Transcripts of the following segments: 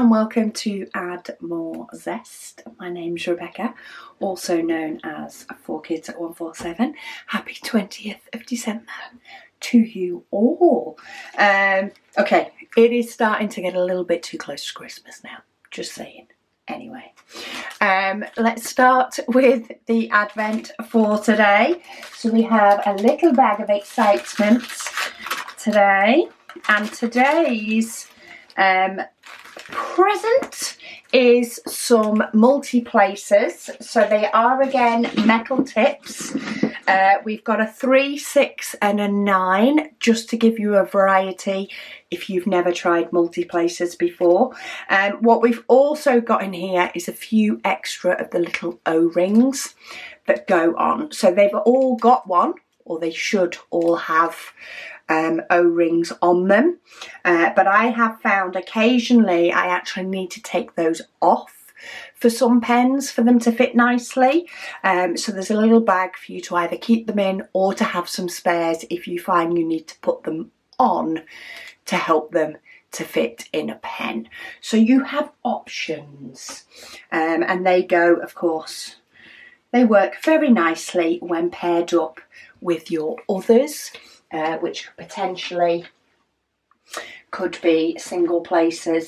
and welcome to Add More Zest. My name's Rebecca, also known as 4Kids at 147. Happy 20th of December to you all. Okay, it is starting to get a little bit too close to Christmas now, just saying. Anyway, let's start with the advent for today. So we have a little bag of excitement today, and today's present is some multi-placers. So they are again metal tips. We've got a 3, 6 and a 9, just to give you a variety if you've never tried multi-placers before. What we've also got in here is a few extra of the little O-rings that go on. So they've all got one, or they should all have O-rings on them, but I have found occasionally I actually need to take those off for some pens for them to fit nicely. So there's a little bag for you to either keep them in or to have some spares if you find you need to put them on to help them to fit in a pen. So you have options, and they go, of course, they work very nicely when paired up with your others. Which potentially could be single placer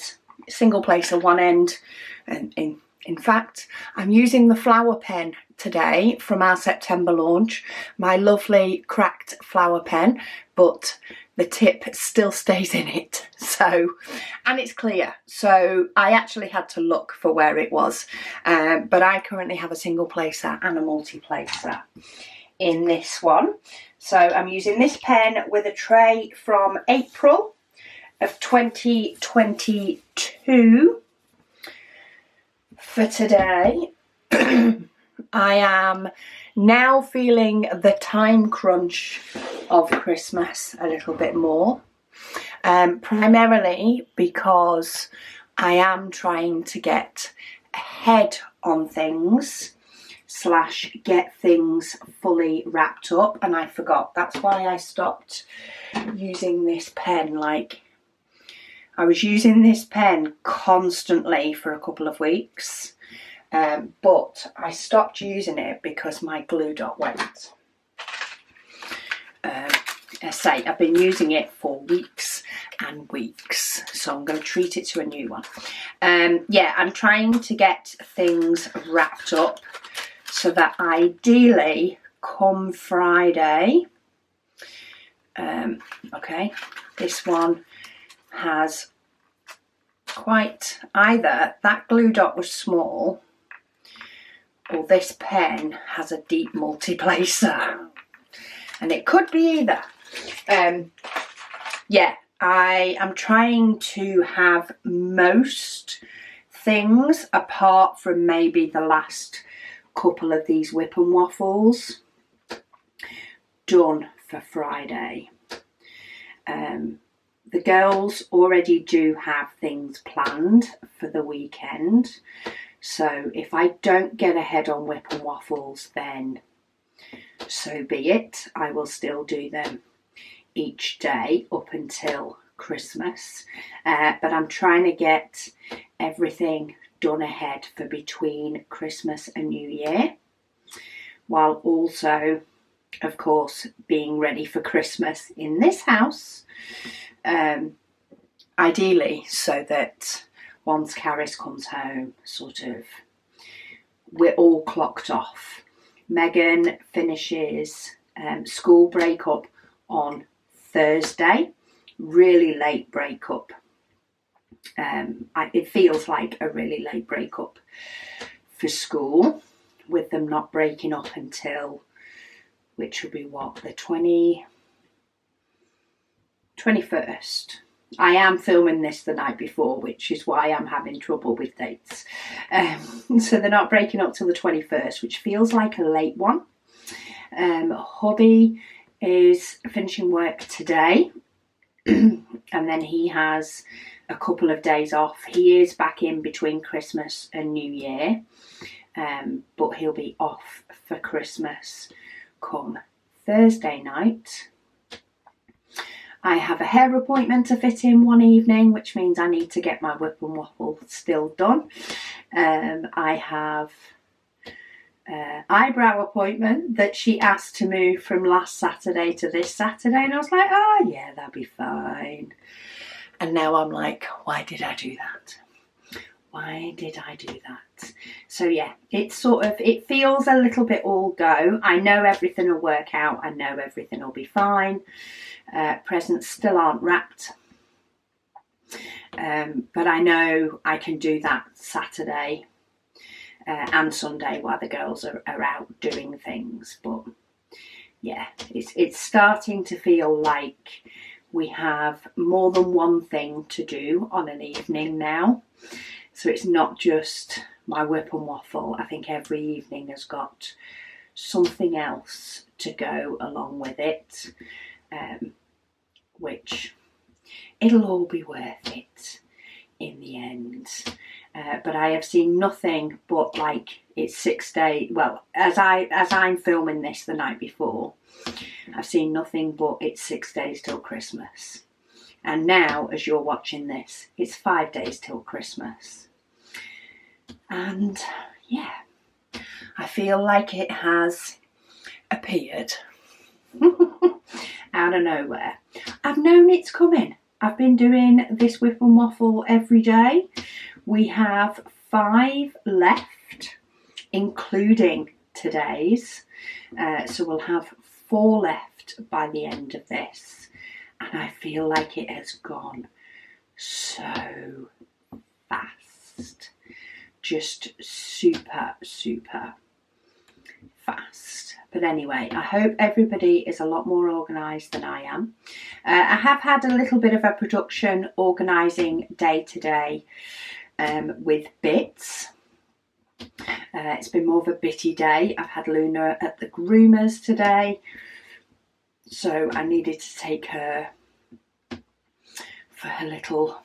one end, and in fact I'm using the flower pen today from our September launch, my lovely cracked flower pen, but the tip still stays in it, so, and it's clear, so I actually had to look for where it was, but I currently have a single placer and a multi-placer in this one. So I'm using this pen with a tray from April of 2022 for today. I am now feeling the time crunch of Christmas a little bit more, primarily because I am trying to get ahead on things / get things fully wrapped up, and I forgot. That's why I stopped using this pen. Like, I was using this pen constantly for a couple of weeks, but I stopped using it because my glue dot went. I say I've been using it for weeks and weeks, so I'm going to treat it to a new one. Yeah, I'm trying to get things wrapped up so that ideally come Friday, okay, this one has quite, either that glue dot was small or this pen has a deep multi-placer, and it could be either. Yeah, I am trying to have most things, apart from maybe the last couple of these WIP and Waffles, done for Friday. The girls already do have things planned for the weekend, so if I don't get ahead on WIP and Waffles, then so be it. I will still do them each day up until Christmas, but I'm trying to get everything done ahead for between Christmas and New Year, while also, of course, being ready for Christmas in this house, ideally so that once Caris comes home, sort of, we're all clocked off. Megan finishes school breakup on Thursday, really late breakup. It feels like a really late breakup for school, with them not breaking up until, which will be what, the 21st. I am filming this the night before, which is why I'm having trouble with dates. So they're not breaking up till the 21st, which feels like a late one. Hubby is finishing work today, and then he has a couple of days off. He is back in between Christmas and New Year, but he'll be off for Christmas come Thursday night. I have a hair appointment to fit in one evening, which means I need to get my WIP and Waffle still done. I have eyebrow appointment that she asked to move from last Saturday to this Saturday, and I was like, oh yeah, that'll be fine. And now I'm like, why did I do that? Why did I do that? So yeah, it's sort of, it feels a little bit all go. I know everything will work out. I know everything will be fine. Presents still aren't wrapped. But I know I can do that Saturday and Sunday while the girls are out doing things. But yeah, it's starting to feel like we have more than one thing to do on an evening now. So it's not just my WIP and Waffle. I think every evening has got something else to go along with it, which it'll all be worth it in the end. But I have seen nothing but, like, it's 6 days. Well, as I'm filming this the night before, I've seen nothing but it's 6 days till Christmas. And now, as you're watching this, it's 5 days till Christmas. And yeah, I feel like it has appeared out of nowhere. I've known it's coming. I've been doing this WIP and Waffle every day. We have 5 left, including today's. So we'll have 4 left by the end of this. And I feel like it has gone so fast. Just super, super fast. But anyway, I hope everybody is a lot more organised than I am. I have had a little bit of a production organising day to day with bits. It's been more of a bitty day. I've had Luna at the groomers today, so I needed to take her for her little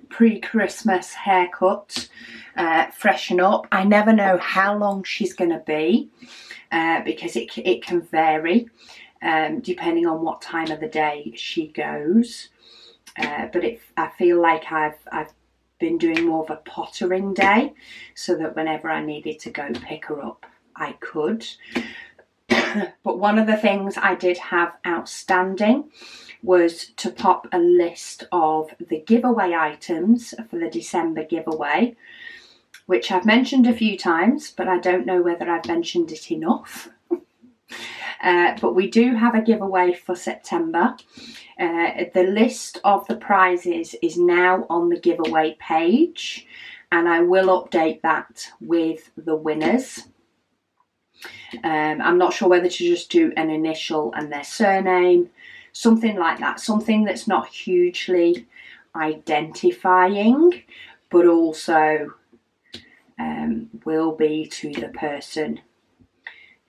pre-Christmas haircut, freshen up. I never know how long she's going to be because it can vary depending on what time of the day she goes. But I feel like I've been doing more of a pottering day, so that whenever I needed to go pick her up, I could. But one of the things I did have outstanding was to pop a list of the giveaway items for the December giveaway, which I've mentioned a few times, but I don't know whether I've mentioned it enough. But we do have a giveaway for September. The list of the prizes is now on the giveaway page, and I will update that with the winners. I'm not sure whether to just do an initial and their surname, something like that, something that's not hugely identifying, but also will be to the person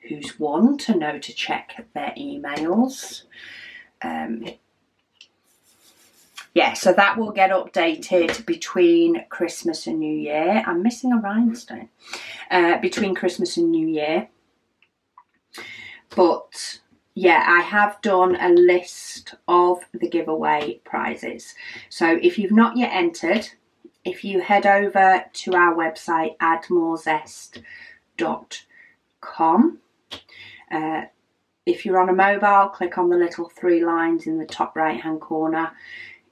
who's won to know to check their emails. Yeah, so that will get updated between Christmas and New Year. I'm missing a rhinestone. Between Christmas and New Year. But yeah, I have done a list of the giveaway prizes. So if you've not yet entered, if you head over to our website, addmorezest.com. If you're on a mobile, click on the little 3 lines in the top right hand corner.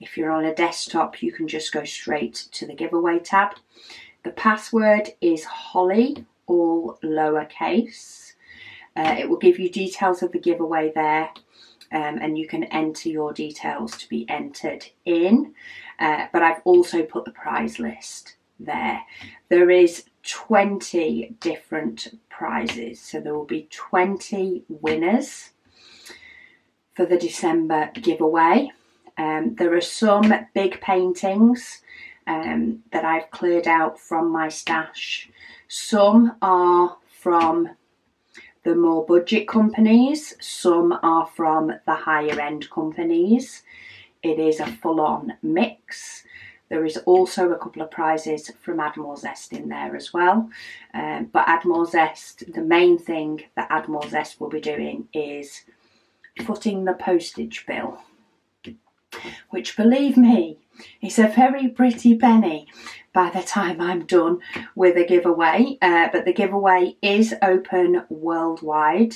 If you're on a desktop, you can just go straight to the giveaway tab. The password is Holly, all lowercase. It will give you details of the giveaway there, and you can enter your details to be entered in. But I've also put the prize list there. There is 20 different prizes, so there will be 20 winners for the December giveaway. There are some big paintings that I've cleared out from my stash. Some are from the more budget companies, some are from the higher end companies. It is a full-on mix. There is also a couple of prizes from Add More Zest in there as well. But Add More Zest, the main thing that Add More Zest will be doing is footing the postage bill. which, believe me, is a very pretty penny by the time I'm done with a giveaway. But the giveaway is open worldwide.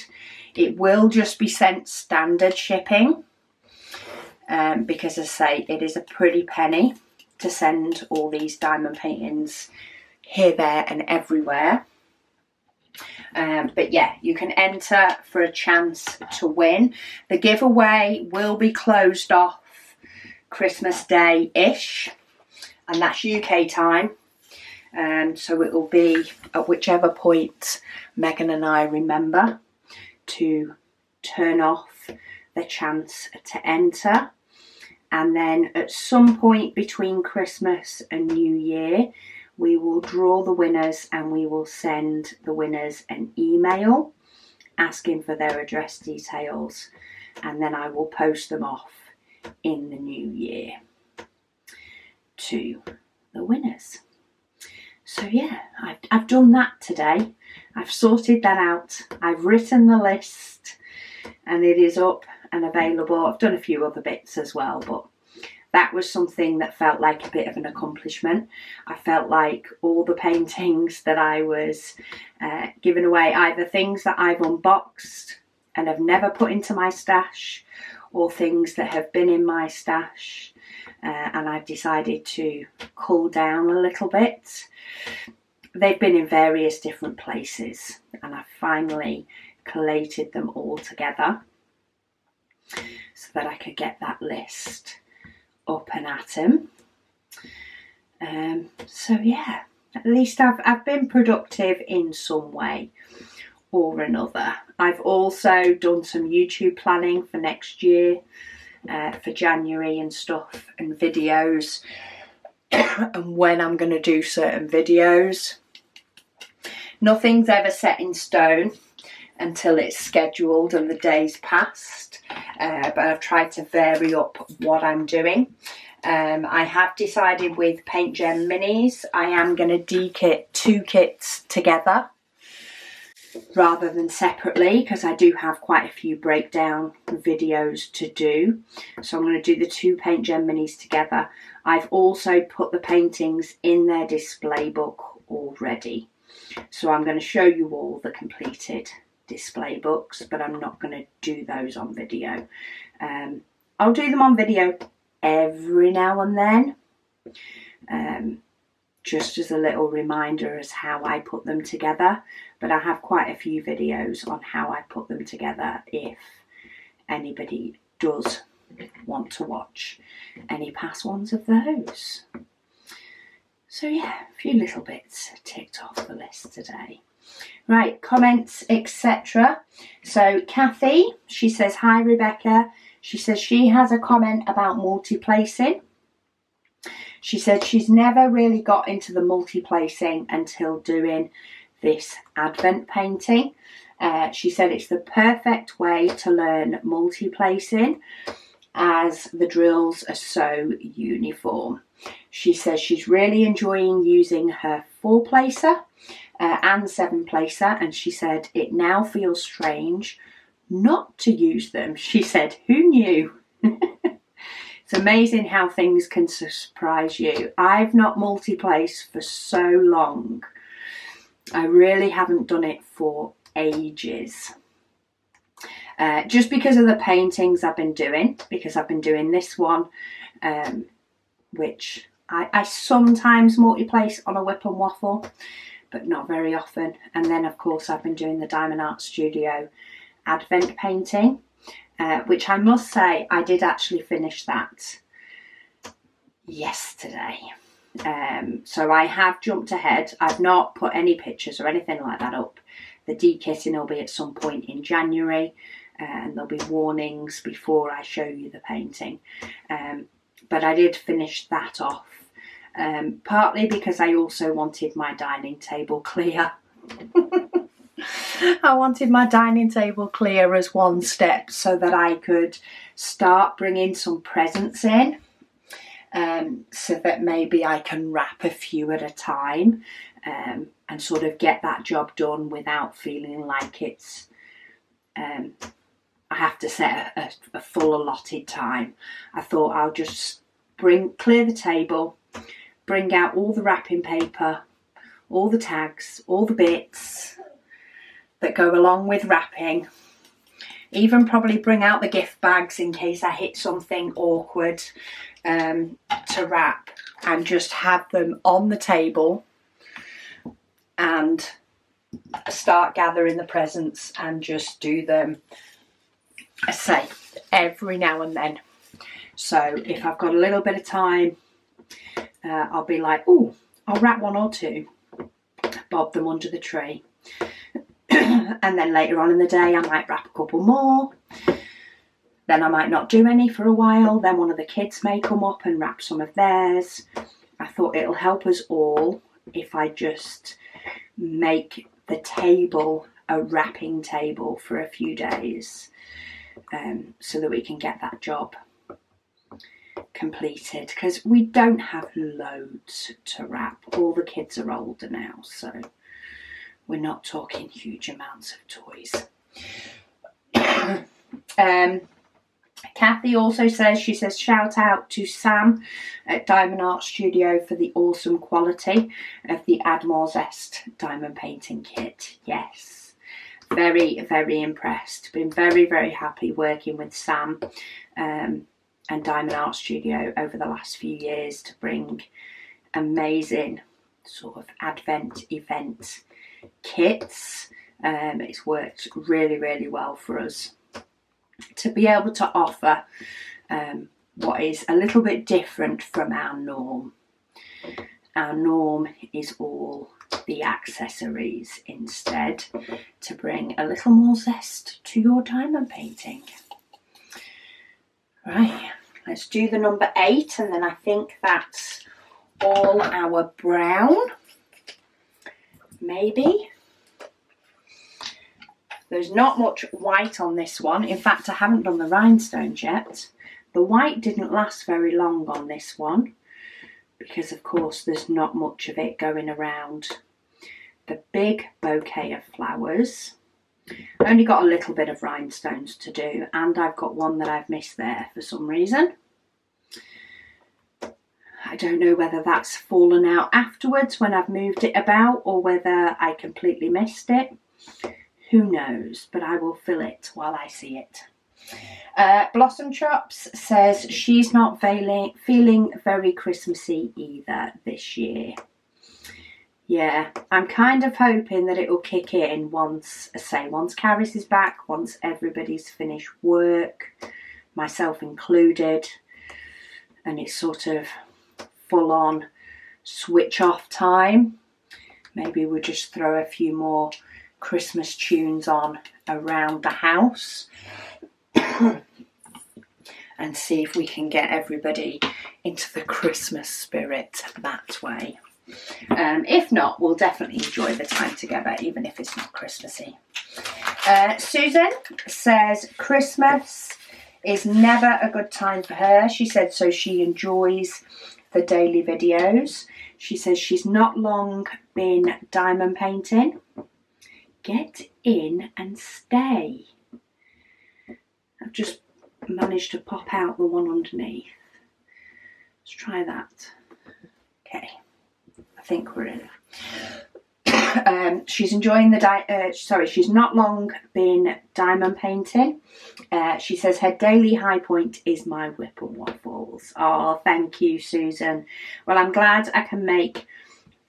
It will just be sent standard shipping, because, as I say, it is a pretty penny to send all these diamond paintings here, there and everywhere. But yeah, you can enter for a chance to win. The giveaway will be closed off Christmas Day-ish, and that's UK time. So it will be at whichever point Megan and I remember to turn off the chance to enter. And then at some point between Christmas and New Year, we will draw the winners and we will send the winners an email asking for their address details, and then I will post them off in the new year to the winners. So yeah, I've done that today. I've sorted that out. I've written the list and it is up and available. I've done a few other bits as well, but that was something that felt like a bit of an accomplishment. I felt like all the paintings that I was giving away, either things that I've unboxed and have never put into my stash, or things that have been in my stash and I've decided to cull down a little bit. They've been in various different places and I've finally collated them all together so that I could get that list up and at him. So yeah, at least I've been productive in some way or another. I've also done some YouTube planning for next year, for January and stuff, and videos and when I'm going to do certain videos. Nothing's ever set in stone until it's scheduled and the day's passed, but I've tried to vary up what I'm doing. I have decided with Paint Gem Minis I am going to de-kit 2 kits together rather than separately, because I do have quite a few breakdown videos to do. So I'm going to do the 2 Paint Gem Minis together. I've also put the paintings in their display book already, so I'm going to show you all the completed display books, but I'm not going to do those on video. I'll do them on video every now and then, just as a little reminder as how I put them together, but I have quite a few videos on how I put them together if anybody does want to watch any past ones of those. So yeah, a few little bits ticked off the list today. Right, comments, etc. So Kathy, she says, hi Rebecca. She says she has a comment about multi-placing. She said she's never really got into the multi-placing until doing this advent painting. She said it's the perfect way to learn multi-placing as the drills are so uniform. She says she's really enjoying using her 4-placer and 7-placer, and she said it now feels strange not to use them. She said, who knew? It's amazing how things can surprise you. I've not multi-placed for so long. I really haven't done it for ages. Just because of the paintings I've been doing, because I've been doing this one, which I sometimes multi-place on a WIP and Waffle, but not very often. And then of course I've been doing the Diamond Art Studio advent painting, which I must say I did actually finish that yesterday. So I have jumped ahead. I've not put any pictures or anything like that up. The de-kitting will be at some point in January, and there'll be warnings before I show you the painting. But I did finish that off, partly because I also wanted my dining table clear. I wanted my dining table clear as one step so that I could start bringing some presents in, so that maybe I can wrap a few at a time, and sort of get that job done without feeling like it's I have to set a full allotted time. I thought I'll just clear the table, bring out all the wrapping paper, all the tags, all the bits that go along with wrapping. Even probably bring out the gift bags in case I hit something awkward to wrap, and just have them on the table and start gathering the presents and just do them, I say, every now and then. So if I've got a little bit of time, I'll be like, oh, I'll wrap one or two, bob them under the tree. And then later on in the day, I might wrap a couple more. Then I might not do any for a while. Then one of the kids may come up and wrap some of theirs. I thought it'll help us all if I just make the table a wrapping table for a few days, so that we can get that job completed, because we don't have loads to wrap. All the kids are older now, so we're not talking huge amounts of toys. Kathy also says, she says, shout out to Sam at Diamond Art Studio for the awesome quality of the Add More Zest diamond painting kit. Yes, very, very impressed. Been very, very happy working with Sam and Diamond Art Studio over the last few years to bring amazing sort of advent event kits. It's worked really, really well for us to be able to offer what is a little bit different from our norm. Our norm is all the accessories instead, to bring a little more zest to your diamond painting. Right, let's do the number 8, and then I think that's all our brown, maybe. There's not much white on this one. In fact, I haven't done the rhinestones yet. The white didn't last very long on this one because, of course, there's not much of it going around the big bouquet of flowers. I only got a little bit of rhinestones to do, and I've got one that I've missed there for some reason. I don't know whether that's fallen out afterwards when I've moved it about, or whether I completely missed it. Who knows, but I will fill it while I see it. Blossom Chops says she's not feeling very Christmassy either this year. Yeah, I'm kind of hoping that it will kick in once Caris is back, once everybody's finished work, myself included, and it's sort of full on switch off time. Maybe we'll just throw a few more Christmas tunes on around the house and see if we can get everybody into the Christmas spirit that way. If not, we'll definitely enjoy the time together, even if it's not Christmassy. Susan says Christmas is never a good time for her. She said so she enjoys the daily videos. She says she's not long been diamond painting. Get in and stay. I've just managed to pop out the one underneath. Let's try that. Okay, I think we're in. She's enjoying the she's not long been diamond painting. She says her daily high point is my WIP Waffles. Oh, thank you, Susan. Well, I'm glad I can make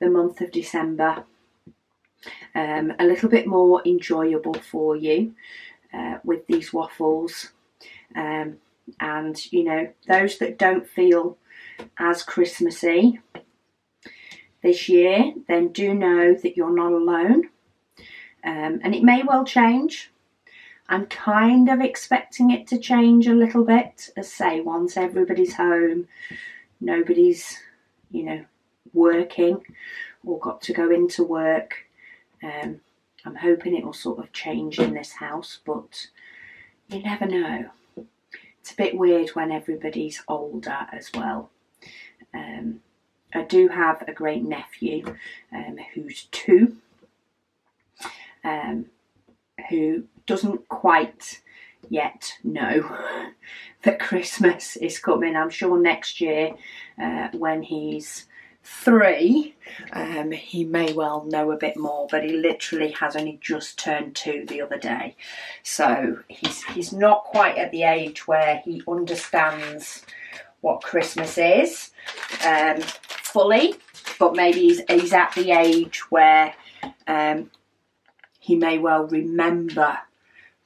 the month of December a little bit more enjoyable for you with these waffles, and you know, those that don't feel as Christmassy this year, then do know that you're not alone, and it may well change. I'm kind of expecting it to change a little bit, as say, once everybody's home, nobody's, you know, working or got to go into work. I'm hoping it will sort of change in this house, but you never know. It's a bit weird when everybody's older as well. I do have a great nephew who's 2, who doesn't quite yet know that Christmas is coming. I'm sure next year, when he's 3, he may well know a bit more, but he literally has only just turned 2 the other day, so he's not quite at the age where he understands what Christmas is fully, but maybe he's at the age where he may well remember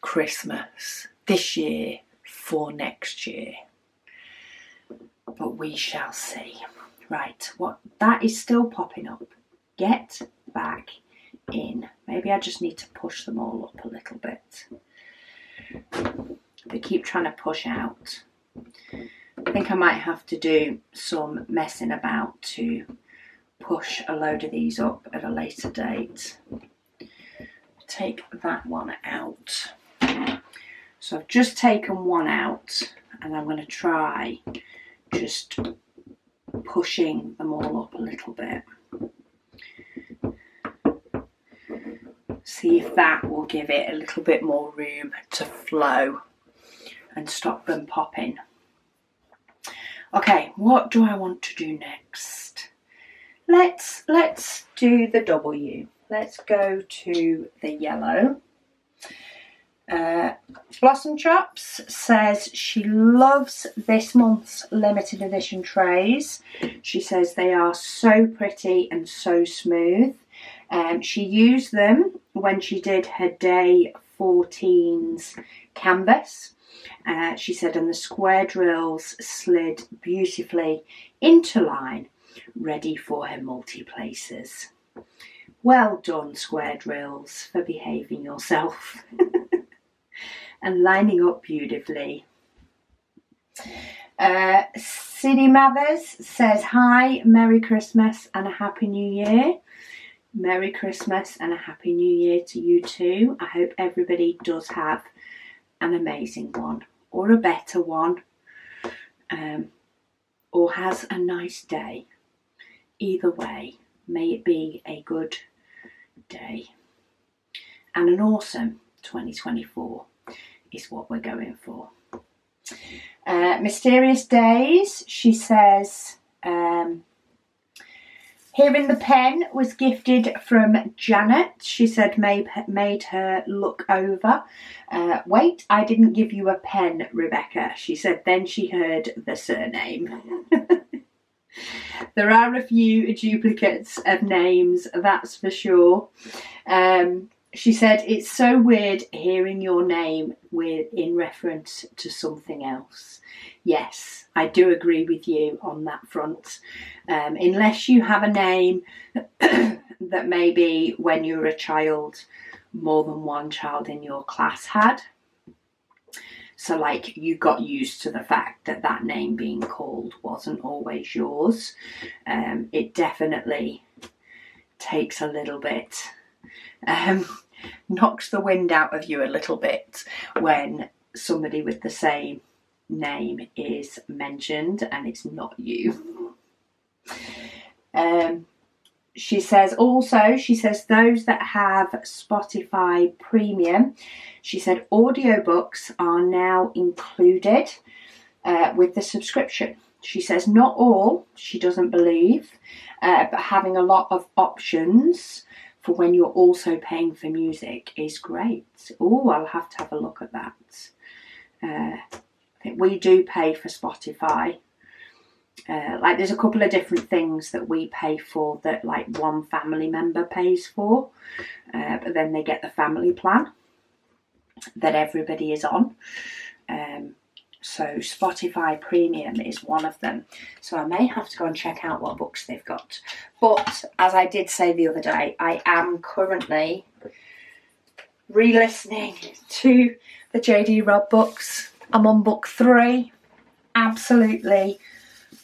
Christmas this year for next year, but we shall see. Right, what that is still popping up. Get back in. Maybe I just need to push them all up a little bit. They keep trying to push out. I think I might have to do some messing about to push a load of these up at a later date. Take that one out. So I've just taken one out, and I'm going to try just pushing them all up a little bit. See if that will give it a little bit more room to flow and stop them popping. Okay, what do I want to do next? Let's do the W. Let's go to the yellow. Blossom Chops says she loves this month's limited edition trays. She says they are so pretty and so smooth. She used them when she did her day 14's canvas. She said, and the square drills slid beautifully into line, ready for her multi-places. Well done, square drills, for behaving yourself and lining up beautifully. City Mothers says, hi, Merry Christmas and a Happy New Year. Merry Christmas and a Happy New Year to you too. I hope everybody does have an amazing one, or a better one, or has a nice day. Either way, may it be a good day and an awesome 2024 is what we're going for. Mysterious Days, she says, hearing the pen was gifted from Janet. She said made her look over. Wait, I didn't give you a pen, Rebecca. She said then she heard the surname. There are a few duplicates of names, that's for sure. She said, it's so weird hearing your name in reference to something else. Yes, I do agree with you on that front. Unless you have a name that maybe when you were a child, more than one child in your class had. So like you got used to the fact that that name being called wasn't always yours. It definitely takes a little bit, knocks the wind out of you a little bit when somebody with the same name is mentioned and it's not you. She says those that have Spotify Premium, she said audiobooks are now included with the subscription. She says not all, she doesn't believe, but having a lot of options for when you're also paying for music is great. Oh, I'll have to have a look at that. I think we do pay for Spotify. Like there's a couple of different things that we pay for that like one family member pays for, but then they get the family plan that everybody is on. So Spotify Premium is one of them. So I may have to go and check out what books they've got. But as I did say the other day, I am currently re-listening to the JD Robb books. I'm on book 3. Absolutely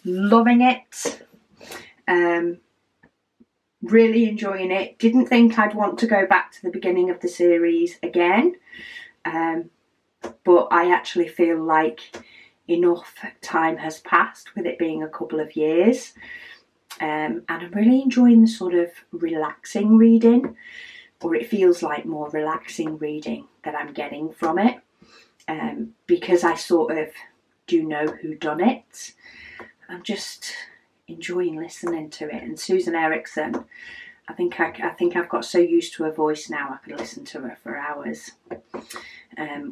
loving it. Really enjoying it. Didn't think I'd want to go back to the beginning of the series again. But I actually feel like enough time has passed with it being a couple of years. And I'm really enjoying the sort of relaxing reading, or it feels like more relaxing reading that I'm getting from it. because I sort of do know who done it. I'm just enjoying listening to it. And Susan Erickson, I think I've got so used to her voice now I could listen to her for hours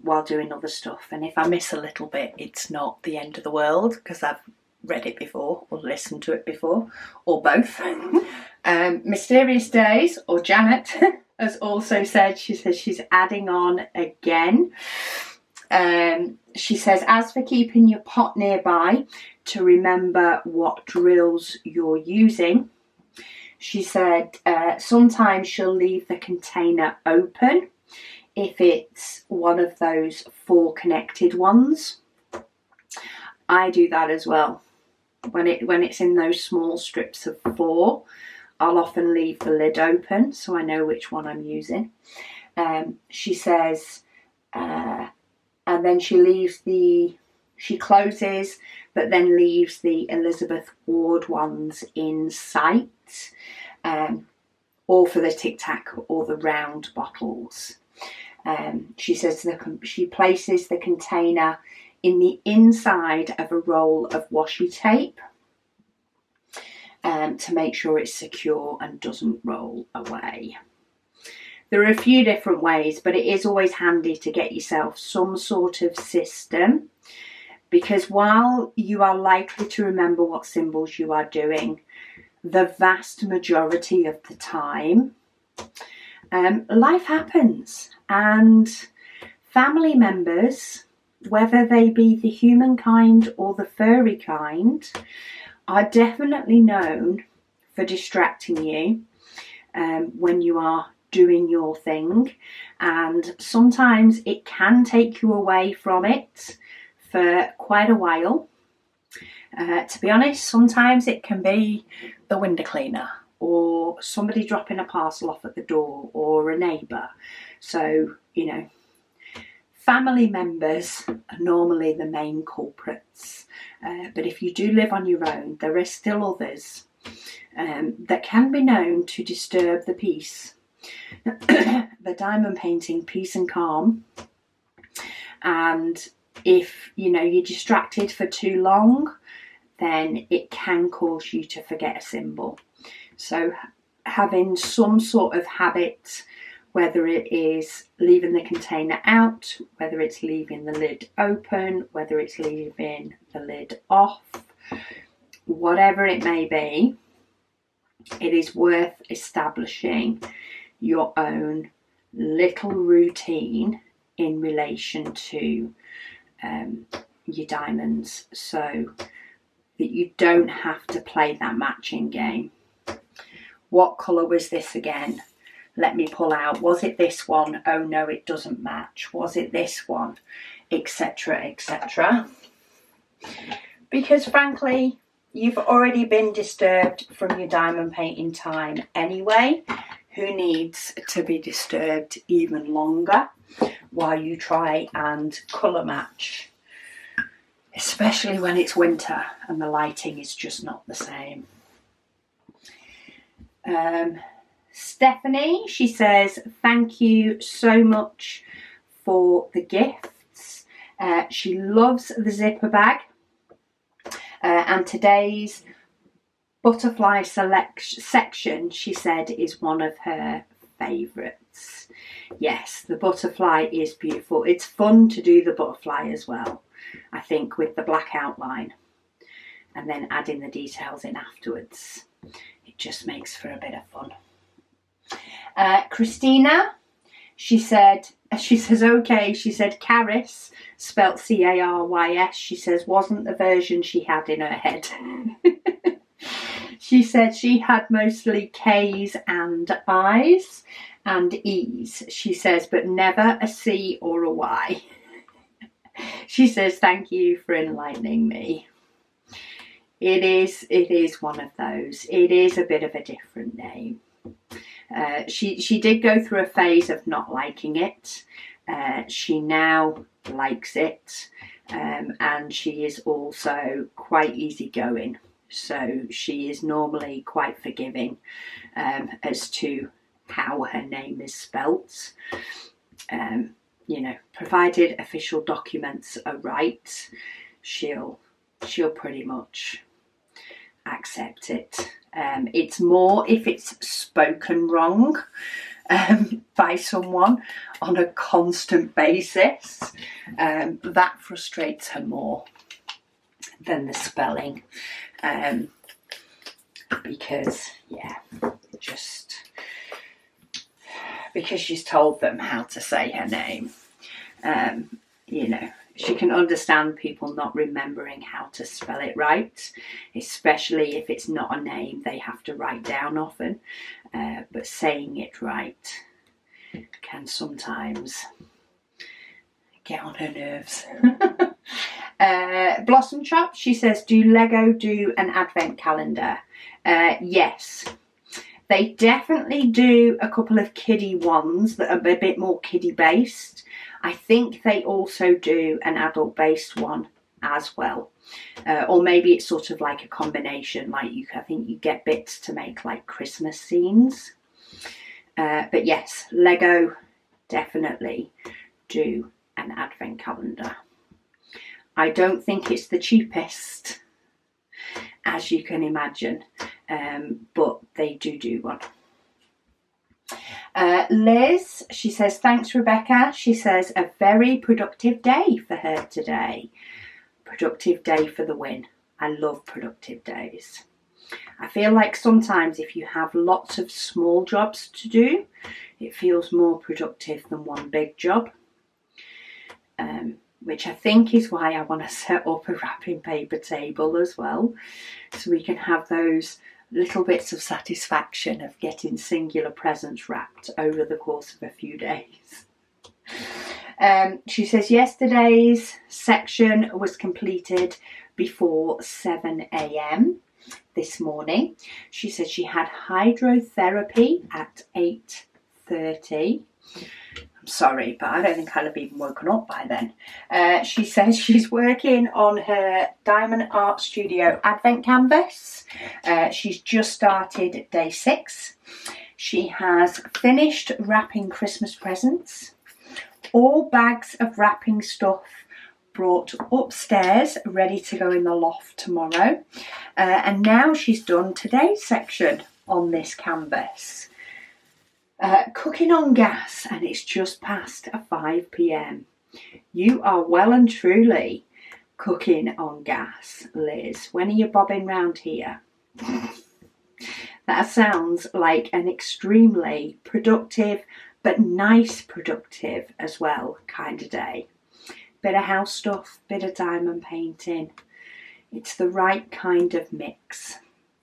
while doing other stuff. And if I miss a little bit, it's not the end of the world, because I've read it before or listened to it before, or both. Mysterious Days, or Janet, has also said, she says she's adding on again. She says, as for keeping your pot nearby to remember what drills you're using, she said sometimes she'll leave the container open if it's one of those 4 connected ones. I do that as well. When it's in those small strips of 4, I'll often leave the lid open so I know which one I'm using. She says, and then she closes, but then leaves the Elizabeth Ward ones in sight, or for the Tic Tac or the round bottles. She says she places the container in the inside of a roll of washi tape to make sure it's secure and doesn't roll away. There are a few different ways, but it is always handy to get yourself some sort of system, because while you are likely to remember what symbols you are doing, the vast majority of the time, life happens, and family members, whether they be the human kind or the furry kind, are definitely known for distracting you when you are doing your thing, and sometimes it can take you away from it for quite a while. To be honest, sometimes it can be the window cleaner, or somebody dropping a parcel off at the door, or a neighbour. So, you know, family members are normally the main culprits. But if you do live on your own, there are still others that can be known to disturb the peace. The diamond painting, peace and calm. And if, you know, you're distracted for too long, then it can cause you to forget a symbol. So having some sort of habit, whether it is leaving the container out, whether it's leaving the lid open, whether it's leaving the lid off, whatever it may be, it is worth establishing your own little routine in relation to your diamonds, so that you don't have to play that matching game. What colour was this again? Let me pull out. Was it this one? Oh no, it doesn't match. Was it this one? Etc, etc. Because frankly, you've already been disturbed from your diamond painting time anyway. Who needs to be disturbed even longer while you try and colour match? Especially when it's winter and the lighting is just not the same. Stephanie, she says, thank you so much for the gifts. She loves the zipper bag. And today's butterfly section, she said, is one of her favourites. Yes, the butterfly is beautiful. It's fun to do the butterfly as well, I think, with the black outline and then adding the details in afterwards. It just makes for a bit of fun. Christina, she says, okay, she said Caris, spelt C-A-R-Y-S, she says, wasn't the version she had in her head. She said she had mostly K's and I's and E's, she says, but never a C or a Y. She says, thank you for enlightening me. It is one of those. It is a bit of a different name. She did go through a phase of not liking it. She now likes it, and she is also quite easygoing. So she is normally quite forgiving as to how her name is spelt. you know, provided official documents are right, she'll pretty much accept it. It's more if it's spoken wrong by someone on a constant basis, that frustrates her more than the spelling, because yeah, just because she's told them how to say her name. You know, she can understand people not remembering how to spell it right, especially if it's not a name they have to write down often, but saying it right can sometimes get on her nerves. Blossom Shop, she says, do Lego do an advent calendar? Yes. They definitely do a couple of kiddie ones that are a bit more kiddie based. I think they also do an adult based one as well. Or maybe it's sort of like a combination, like I think you get bits to make like Christmas scenes. But yes, Lego definitely do an advent calendar. I don't think it's the cheapest, as you can imagine, but they do one. Liz, she says, thanks Rebecca. She says, a very productive day for her today. Productive day for the win. I love productive days. I feel like sometimes if you have lots of small jobs to do, it feels more productive than one big job. Which I think is why I want to set up a wrapping paper table as well, so we can have those little bits of satisfaction of getting singular presents wrapped over the course of a few days. She says yesterday's section was completed before 7 a.m. this morning. She said she had hydrotherapy at 8:30. I'm sorry, but I don't think I'll have even woken up by then. She says she's working on her Diamond Art Studio Advent Canvas. She's just started day 6. She has finished wrapping Christmas presents. All bags of wrapping stuff brought upstairs, ready to go in the loft tomorrow. And now she's done today's section on this canvas. Cooking on gas, and it's just past 5 p.m. You are well and truly cooking on gas, Liz. When are you bobbing round here? That sounds like an extremely productive, but nice productive as well kind of day. Bit of house stuff, bit of diamond painting. It's the right kind of mix,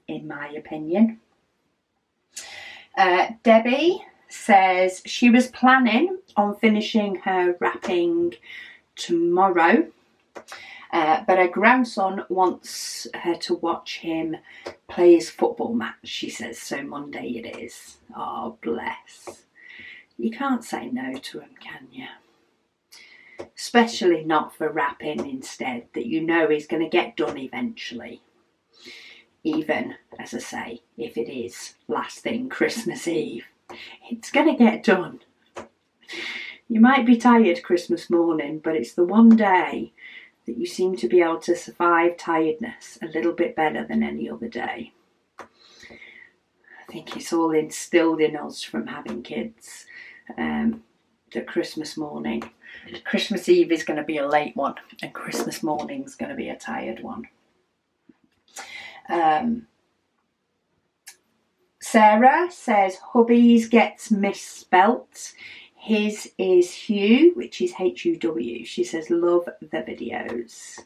in my opinion. Debbie says she was planning on finishing her wrapping tomorrow, but her grandson wants her to watch him play his football match, she says, so Monday it is. Oh, bless. You can't say no to him, can you? Especially not for wrapping instead, that you know is going to get done eventually. Even, as I say, if it is last thing Christmas Eve, it's going to get done. You might be tired Christmas morning, but it's the one day that you seem to be able to survive tiredness a little bit better than any other day. I think it's all instilled in us from having kids, that Christmas morning, Christmas Eve is going to be a late one, and Christmas morning is going to be a tired one. Sarah says hubby's gets misspelt. His is Hugh, which is H-U-W. She says love the videos.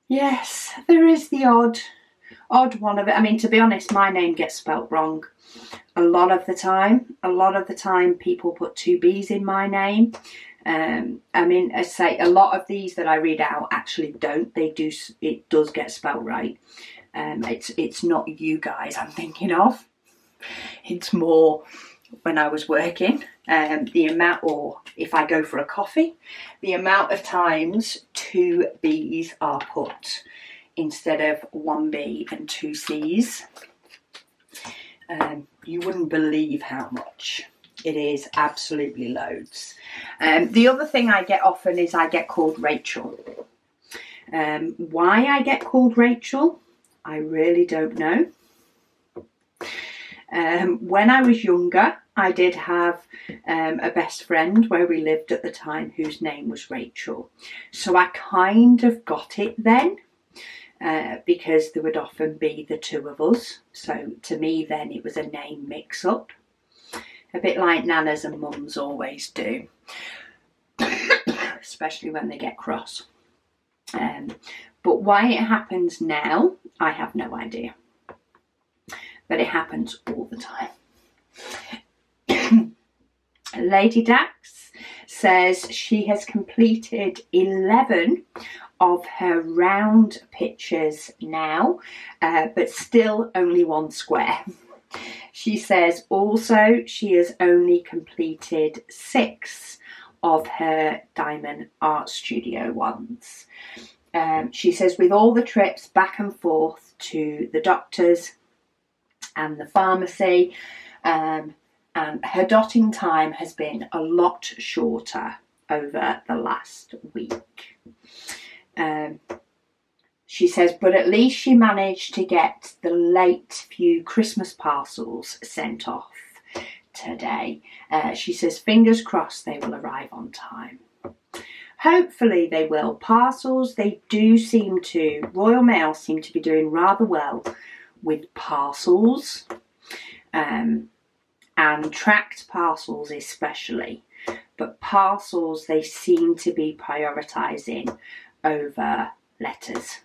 Yes, there is the odd one of it. I mean, to be honest, my name gets spelt wrong a lot of the time. A lot of the time people put 2 B's in my name. I mean, I say a lot of these that I read out actually don't. They do. It does get spelt right. It's not you guys I'm thinking of. It's more when I was working. The amount, or if I go for a coffee, the amount of times 2 B's are put instead of 1 B and 2 C's. You wouldn't believe how much. It is absolutely loads. The other thing I get often is I get called Rachel. Why I get called Rachel, I really don't know. When I was younger, I did have a best friend where we lived at the time whose name was Rachel. So I kind of got it then because there would often be the two of us. So to me then it was a name mix-up. A bit like nanas and mums always do, especially when they get cross. But why it happens now, I have no idea. But it happens all the time. Lady Dax says she has completed 11 of her round pictures now, but still only one square. She says also she has only completed 6 of her Diamond Art Studio ones. She says with all the trips back and forth to the doctors and the pharmacy, and her dotting time has been a lot shorter over the last week. She says, but at least she managed to get the late few Christmas parcels sent off today. She says, fingers crossed they will arrive on time. Hopefully they will. Parcels, they do seem to, Royal Mail seem to be doing rather well with parcels, and tracked parcels especially. But parcels, they seem to be prioritising over letters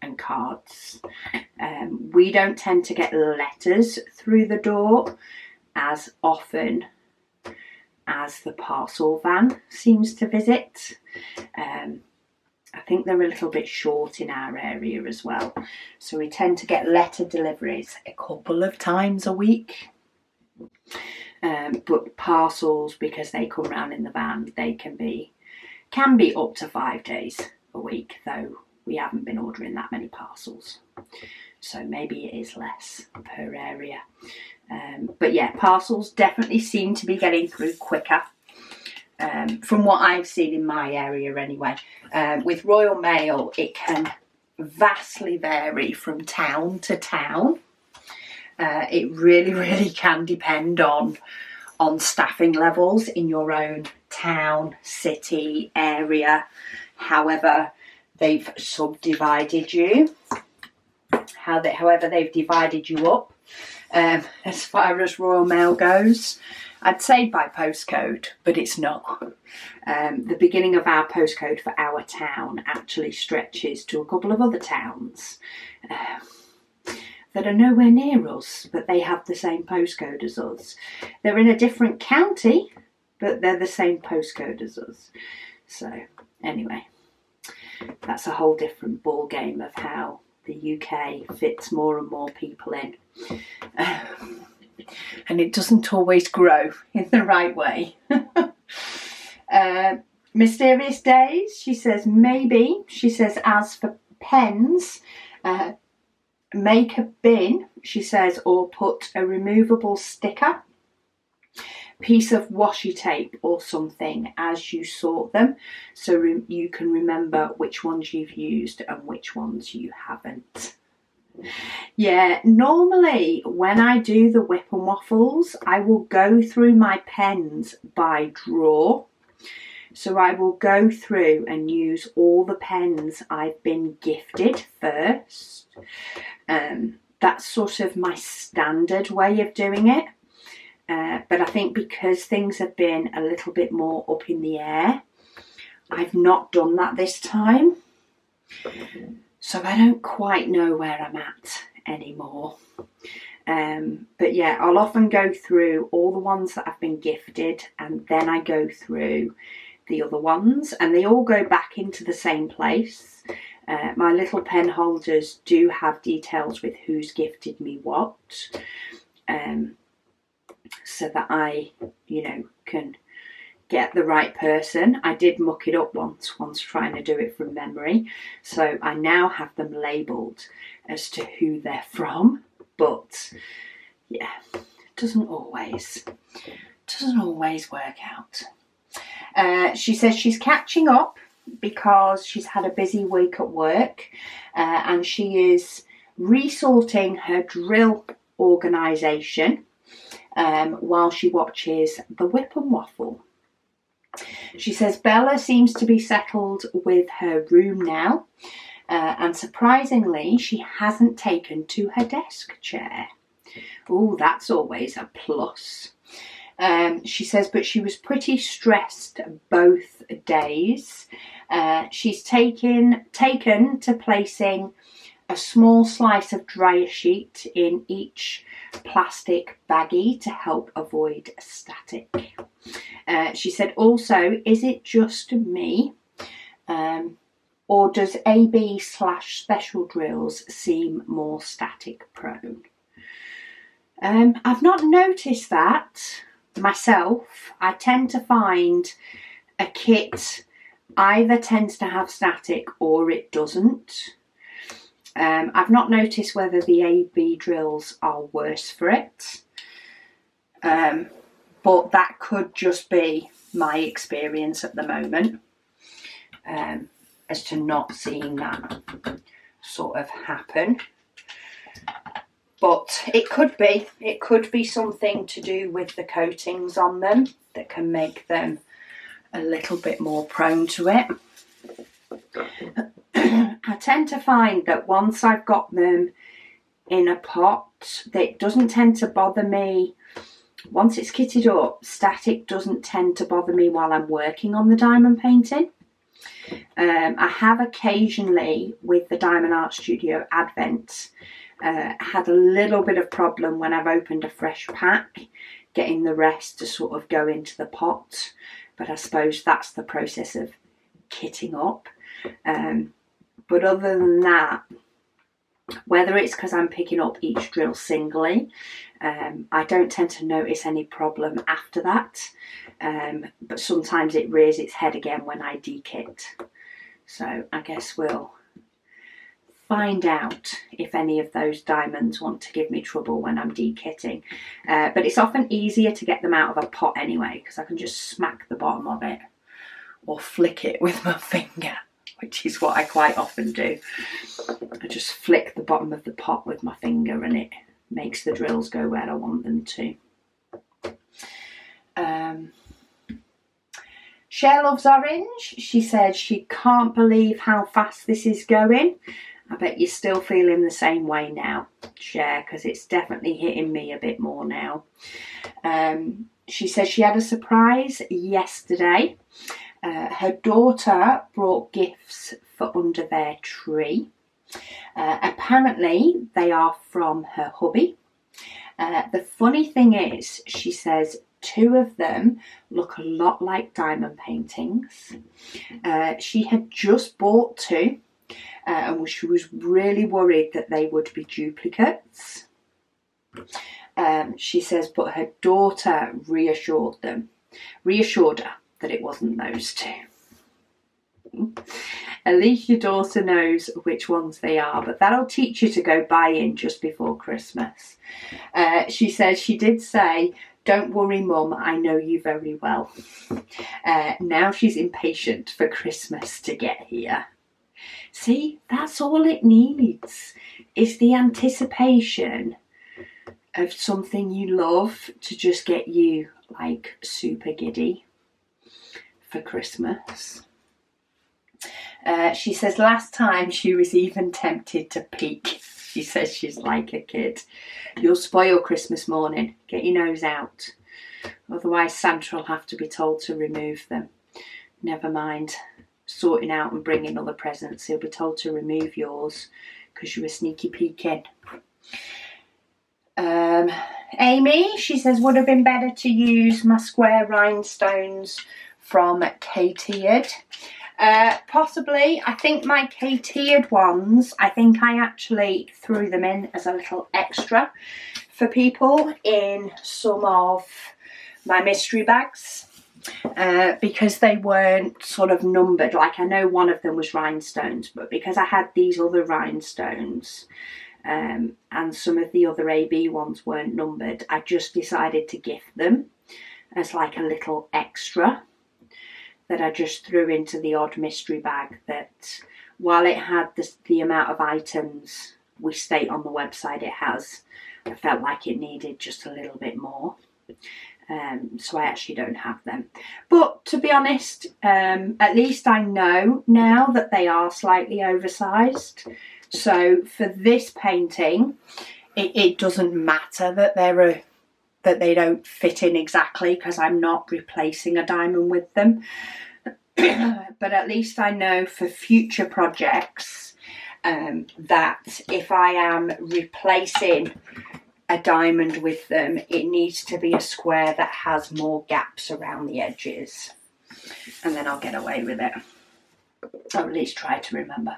and cards. We don't tend to get letters through the door as often as the parcel van seems to visit. I think they're a little bit short in our area as well. So we tend to get letter deliveries a couple of times a week. But parcels, because they come round in the van, they can be up to 5 days a week, though we haven't been ordering that many parcels. So maybe it is less per area. But yeah, parcels definitely seem to be getting through quicker. From what I've seen in my area anyway. With Royal Mail, it can vastly vary from town to town. It really can depend on staffing levels in your own town, city, area, however they've subdivided you, however they've divided you up. As far as Royal Mail goes, I'd say by postcode, but it's not. The beginning of our postcode for our town actually stretches to a couple of other towns that are nowhere near us, but they have the same postcode as us. They're in a different county, but they're the same postcode as us. So anyway, that's a whole different ball game of how the UK fits more and more people in. And it doesn't always grow in the right way. Mysterious Days, she says maybe. She says as for pens, make a bin, she says, or put a removable sticker, piece of washi tape or something as you sort them, so you can remember which ones you've used and which ones you haven't. Yeah, normally when I do the WIP and Waffles, I will go through my pens by drawer. So I will go through and use all the pens I've been gifted first. That's sort of my standard way of doing it. But I think because things have been a little bit more up in the air, I've not done that this time. So I don't quite know where I'm at anymore. But yeah, I'll often go through all the ones that I've been gifted, and then I go through the other ones, and they all go back into the same place. My little pen holders do have details with who's gifted me what, so that I, can get the right person. I did muck it up once trying to do it from memory, so I now have them labelled as to who they're from, but yeah, it doesn't always doesn't always work out. She says she's catching up because she's had a busy week at work, and she is resorting her drill organisation while she watches the WIP and Waffle. She says Bella seems to be settled with her room now, and surprisingly she hasn't taken to her desk chair. Oh, that's always a plus. She says, but she was pretty stressed both days. She's taken to placing a small slice of dryer sheet in each plastic baggie to help avoid static. She said also, is it just me? Or does AB/special drills seem more static prone? I've not noticed that myself. I tend to find a kit either tends to have static or it doesn't. I've not noticed whether the AB drills are worse for it, but that could just be my experience at the moment, as to not seeing that sort of happen. But it could be something to do with the coatings on them that can make them a little bit more prone to it. I tend to find that once I've got them in a pot, that doesn't tend to bother me. Once it's kitted up, static doesn't tend to bother me while I'm working on the diamond painting. I have occasionally, with the Diamond Art Studio Advent, had a little bit of problem when I've opened a fresh pack, getting the rest to sort of go into the pot. But I suppose that's the process of kitting up. But other than that, whether it's because I'm picking up each drill singly, I don't tend to notice any problem after that. But sometimes it rears its head again when I dekit. So I guess we'll find out if any of those diamonds want to give me trouble when I'm dekitting. But it's often easier to get them out of a pot anyway, because I can just smack the bottom of it or flick it with my finger, which is what I quite often do. I just flick the bottom of the pot with my finger and it makes the drills go where I want them to. Cher loves orange. She said she can't believe how fast this is going. I bet you're still feeling the same way now, Cher, because it's definitely hitting me a bit more now. She says she had a surprise yesterday. Her daughter brought gifts for under their tree. Apparently they are from her hubby. The funny thing is, she says 2 of them look a lot like diamond paintings. She had just bought 2. And she was really worried that they would be duplicates. She says, but her daughter reassured her that it wasn't those 2. At least your daughter knows which ones they are, but that'll teach you to go buy in just before Christmas. She says she did say, don't worry, Mum, I know you very well. Now she's impatient for Christmas to get here. See, that's all it needs, is the anticipation of something you love to just get you like super giddy for Christmas. She says last time she was even tempted to peek. She says she's like a kid. You'll spoil Christmas morning. Get your nose out. Otherwise Santa will have to be told to remove them. Never mind sorting out and bringing other presents. He'll be told to remove yours because you were sneaky peeking. Amy, she says, would have been better to use my square rhinestones from K-tiered. Possibly. I think my K-tiered ones, I think I actually threw them in as a little extra for people in some of my mystery bags. Because they weren't sort of numbered. Like I know one of them was rhinestones, but because I had these other rhinestones and some of the other AB ones weren't numbered, I just decided to gift them. as like a little extra that I just threw into the odd mystery bag, that while it had the amount of items we state on the website it has, I felt like it needed just a little bit more. So I actually don't have them. But to be honest, at least I know now that they are slightly oversized. So for this painting, it doesn't matter that that they don't fit in exactly, because I'm not replacing a diamond with them. But at least I know for future projects that if I am replacing a diamond with them, it needs to be a square that has more gaps around the edges, and then I'll get away with it, or at least try to remember.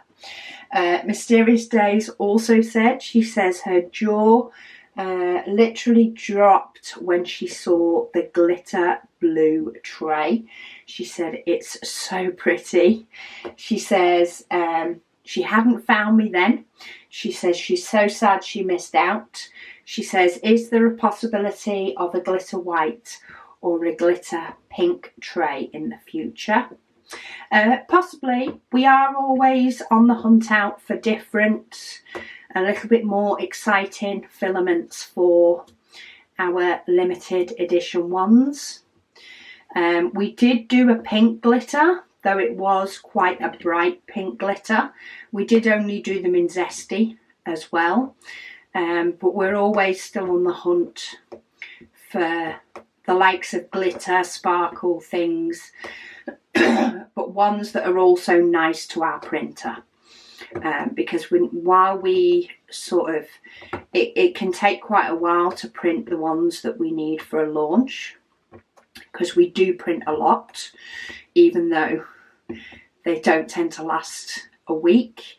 Mysterious Days also said, she says her jaw literally dropped when she saw the glitter blue tray. She said it's so pretty. She says she hadn't found me then. She says she's so sad she missed out. She says, is there a possibility of a glitter white or a glitter pink tray in the future? Possibly. We are always on the hunt out for different, a little bit more exciting filaments for our limited edition ones. We did do a pink glitter, though it was quite a bright pink glitter. We did only do them in Zesty as well. But we're always still on the hunt for the likes of glitter, sparkle things, but ones that are also nice to our printer. Because while we sort of, it can take quite a while to print the ones that we need for a launch, because we do print a lot, even though they don't tend to last a week.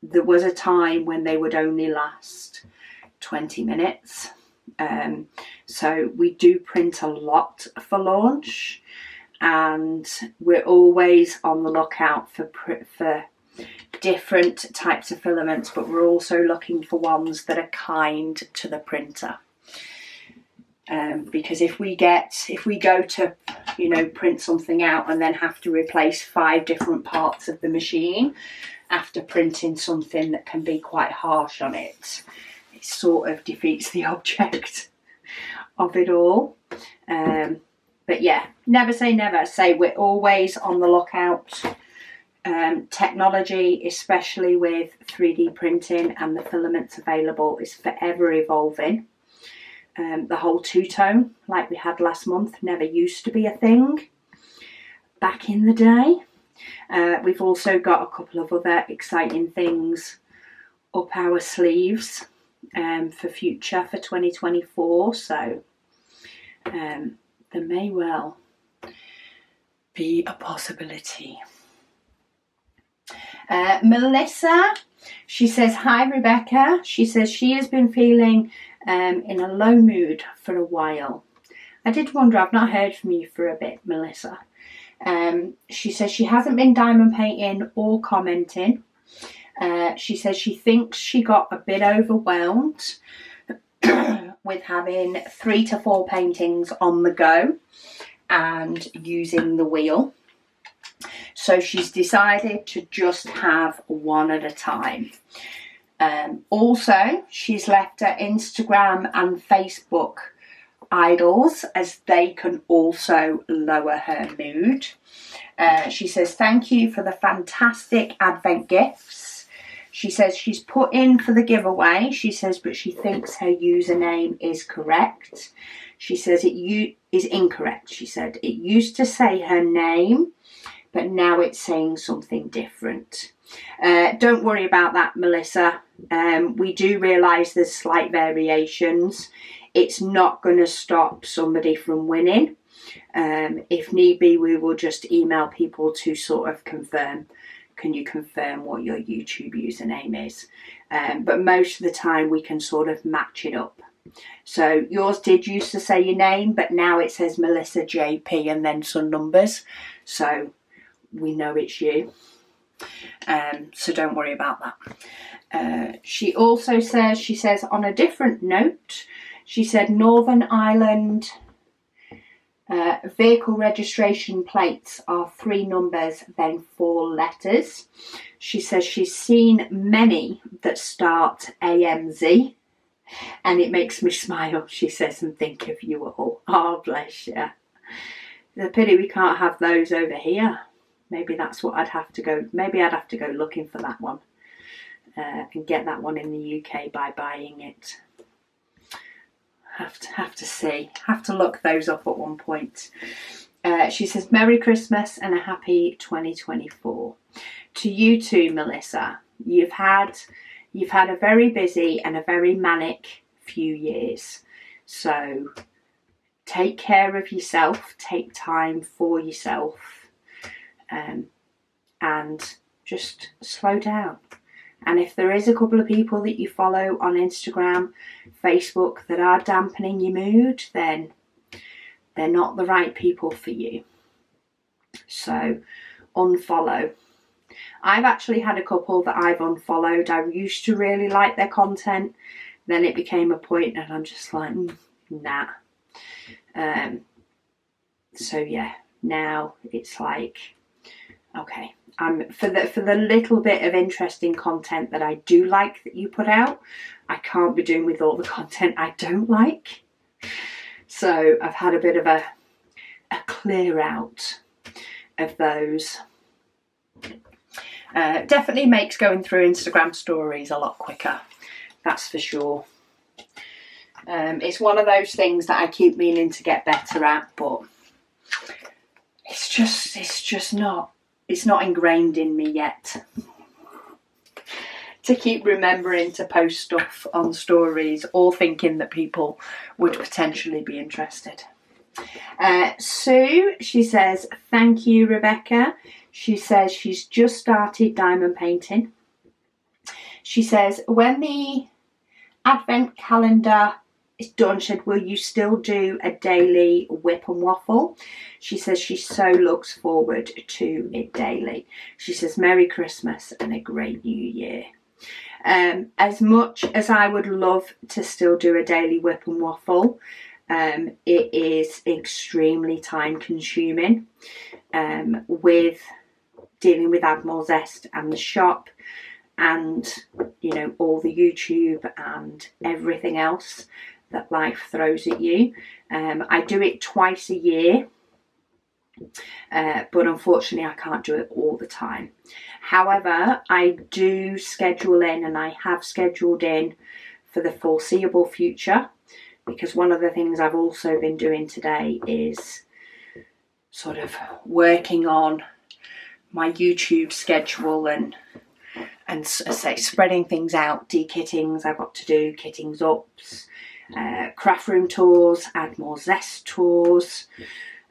There was a time when they would only last 20 minutes. So we do print a lot for launch, and we're always on the lookout for different types of filaments, but we're also looking for ones that are kind to the printer. Because if we go to, you know, print something out and then have to replace 5 different parts of the machine after printing something that can be quite harsh on it, it sort of defeats the object of it all. But yeah, never say never. Say we're always on the lookout. Technology, especially with 3D printing and the filaments available, is forever evolving. The whole two-tone, like we had last month, never used to be a thing back in the day. We've also got a couple of other exciting things up our sleeves for future, for 2024. So there may well be a possibility. Melissa, she says, hi Rebecca. She says she has been feeling in a low mood for a while. I did wonder, I've not heard from you for a bit, Melissa. She says she hasn't been diamond painting or commenting. She says she thinks she got a bit overwhelmed with having 3 to 4 paintings on the go and using the wheel. So she's decided to just have one at a time. Also, she's left her Instagram and Facebook idols, as they can also lower her mood. She says, thank you for the fantastic Advent gifts. She says she's put in for the giveaway. She says, but she thinks her username is correct. She says it is incorrect. She said it used to say her name, but now it's saying something different. Don't worry about that, Melissa. We do realise there's slight variations. It's not going to stop somebody from winning. If need be, we will just email people to sort of confirm. Can you confirm what your YouTube username is? But most of the time we can sort of match it up. So yours did used to say your name, but now it says Melissa JP and then some numbers. So we know it's you. So don't worry about that. She also says, she says, on a different note, she said Northern Ireland Vehicle registration plates are 3 numbers, then 4 letters. She says she's seen many that start AMZ, and it makes me smile, she says, and think of you all. Oh, bless you. It's a pity we can't have those over here. Maybe that's what I'd have to go, maybe I'd have to go looking for that one and get that one in the UK by buying it. Have to see, have to look those up at one point. She says, Merry Christmas and a happy 2024. To you too, Melissa. You've had a very busy and a very manic few years. So take care of yourself, take time for yourself, and just slow down. And if there is a couple of people that you follow on Instagram, Facebook that are dampening your mood, then they're not the right people for you. So unfollow. I've actually had a couple that I've unfollowed. I used to really like their content. Then it became a point and I'm just like, nah. So yeah, now it's like, okay, for the little bit of interesting content that I do like that you put out, I can't be doing with all the content I don't like. So I've had a bit of a clear out of those. Definitely makes going through Instagram stories a lot quicker, that's for sure. It's one of those things that I keep meaning to get better at, but it's just not, it's not ingrained in me yet to keep remembering to post stuff on stories or thinking that people would potentially be interested. Sue, she says, thank you, Rebecca. She says she's just started diamond painting. She says, when the advent calendar is done, she said, will you still do a daily WIP and Waffle? She says she so looks forward to it daily. She says, Merry Christmas and a great New Year. As much as I would love to still do a daily WIP and Waffle, it is extremely time consuming with dealing with Add More Zest and the shop and, you know, all the YouTube and everything else that life throws at you. I do it twice a year, but unfortunately I can't do it all the time. However, I do schedule in, and I have scheduled in for the foreseeable future, because one of the things I've also been doing today is sort of working on my YouTube schedule and say spreading things out, de-kittings I've got to do, kittings ups, craft room tours, Add More Zest tours,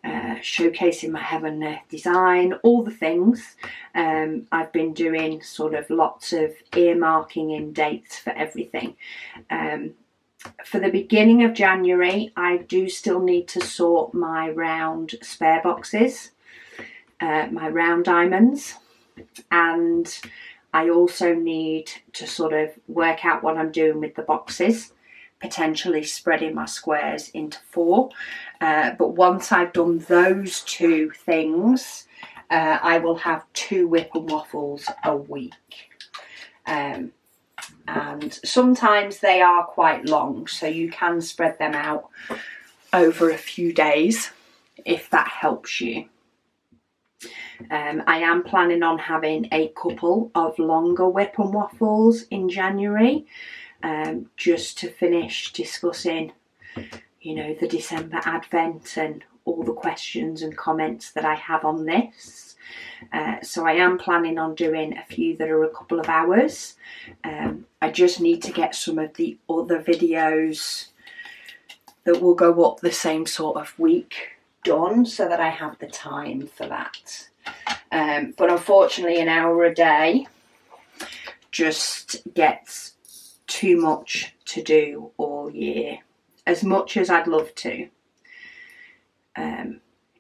showcasing my heaven and earth design, all the things. I've been doing sort of lots of earmarking in dates for everything. For the beginning of January, I do still need to sort my round spare boxes, my round diamonds, and I also need to sort of work out what I'm doing with the boxes, potentially spreading my squares into 4. But once I've done those 2 things, I will have 2 WIP and Waffles a week. And sometimes they are quite long, so you can spread them out over a few days if that helps you. I am planning on having a couple of longer WIP and Waffles in January, just to finish discussing, you know, the December Advent and all the questions and comments that I have on this. So I am planning on doing a few that are a couple of hours. I just need to get some of the other videos that will go up the same sort of week done so that I have the time for that. But unfortunately, an hour a day just gets too much to do all year. As much as I'd love to,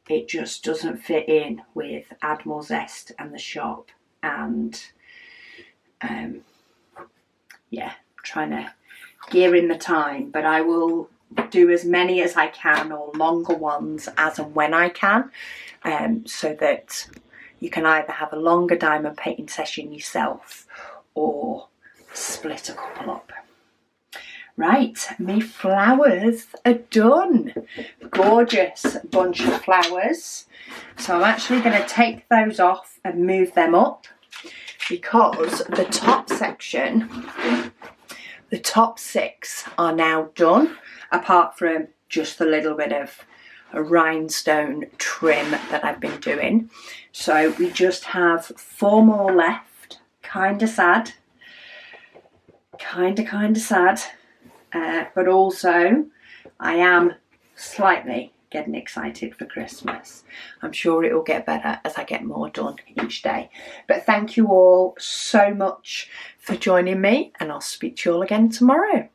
it just doesn't fit in with Add More Zest and the shop, and yeah, trying to gear in the time. But I will do as many as I can, or longer ones as and when I can, so that you can either have a longer diamond painting session yourself or split a couple up. Right, me flowers are done. Gorgeous bunch of flowers. So I'm actually going to take those off and move them up, because the top section, the top 6 are now done, apart from just a little bit of a rhinestone trim that I've been doing. So we just have 4 more left. Kinda sad. Kinda sad. But also I am slightly getting excited for Christmas. I'm sure it will get better as I get more done each day. But thank you all so much for joining me, and I'll speak to you all again tomorrow.